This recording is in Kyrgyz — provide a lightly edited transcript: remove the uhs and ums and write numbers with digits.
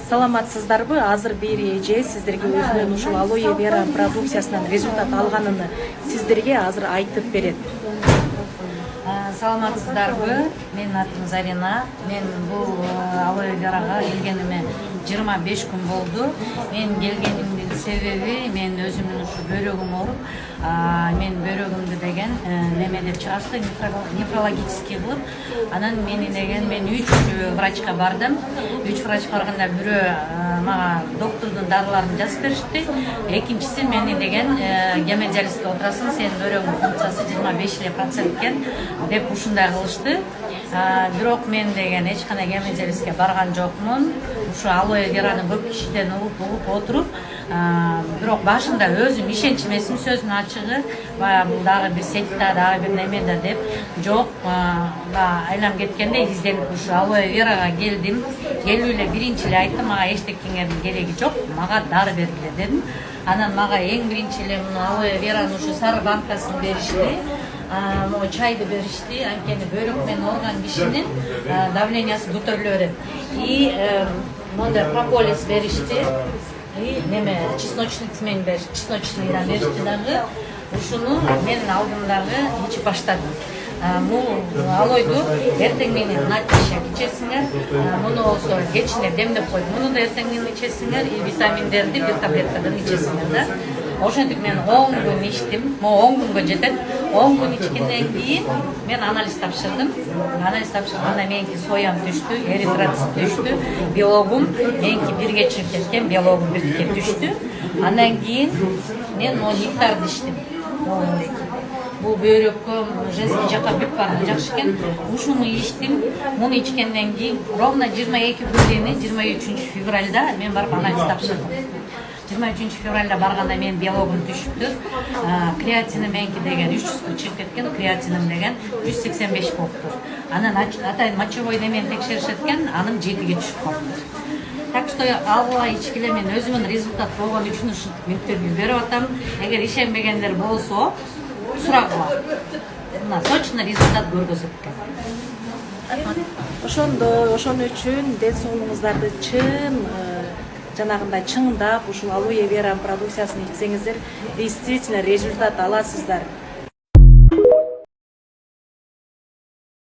Саламатсыздарбы? Азыр бери эже сиздерге өзүнүн ушул алоэ вера продукциясынан результат алганын сиздерге азыр айтып берет. Саламатсыздарбы? Менин атым Зарина. Мен бул алоэ верага келгениме 25 күн болду. Мен келгенимдин себеби мен өзүмдүн ушу бөйрөгүм ооруп, мен бөйрөгүмдү деген неме деп чыгышты, нефрологический кылып. Анан мени деген мен 3 врачка бардым. 3 врачка барганда бирөө мага доктордун дарыларын жазып беришти. Экинчиси мени деген гемодиализге отурасың, сенин бөйрөгүңдүн функциясы 25% экен деп ушундай кылышты. Бирок мен деген эч кандай гемодиализге барган жокмун. Ушу алоэ вераны көп кишиден угуп отуруп, бирок башында өзүм ишенч эмесмин, сөздүн ачыгы, бул дагы бир сетта, дагы бир немеде деп, жок, айланып кеткенде изденип ушу алоэ верага келдим. Келип эле биринчи эле айттым, мага эчтекеңердин кереги жок, мага дары бергиле дедим. Анан мага эң биринчи эле алоэ веранын ушу сары банкасын беришти. Чайды беришти, анткени бөйрөк менен ооруган кишинин давлениясы көтөрүлө берет. И мондай прополис беришти. И неме чесночниц менен беришти, чесночныйдан беришти дагы. Ушуну мен алдым дагы ичип баштадым. Бул алойду эртең менен натишак ичесиңер, муну болсо кечине демдеп коюп, муну да эртең менен ичесиңер, и витаминдерди бир таблеткадан ичесиңер да. Ошентип мен 10 күн ичтим, могу 10 күнгө жетет. 10 күн ичкенден кийин мен анализ тапшырдым. Анализ тапшырганда меники соям түштү, эритроцит түштү, белогум меники бирге чыгып кеткен, белогум бирге түштү. Андан кийин мен нектарды ичтим. Бул бөйрөккө женский жакка бүк барды жакшы экен. Ушуну ичтим. Муну ичкенден кийин ровно 22 күндө 23 февралда мен барып анализ тапшырдым. 23 февралда барганда мен белогум түшүптү. Креатиним меники деген 300 чыгып кеткен, креатиним деген 185 болуптур. Анан атайын мочевой немени текшеришет экен, анын 7ге түшүп калыптыр. Так что алла ичкиле мен өзүмүн результат болгон үчүн ушинтип интервью берип атам. Эгер ишенбегендер болсо, сурагыла. Мына точно результат көргөзөт экен. Ошон үчүн ден соолугуңуздарды чын жанагындай чыңдап ушул алоэ вера продукциясын ичсеңиздер действительно результат аласыздар.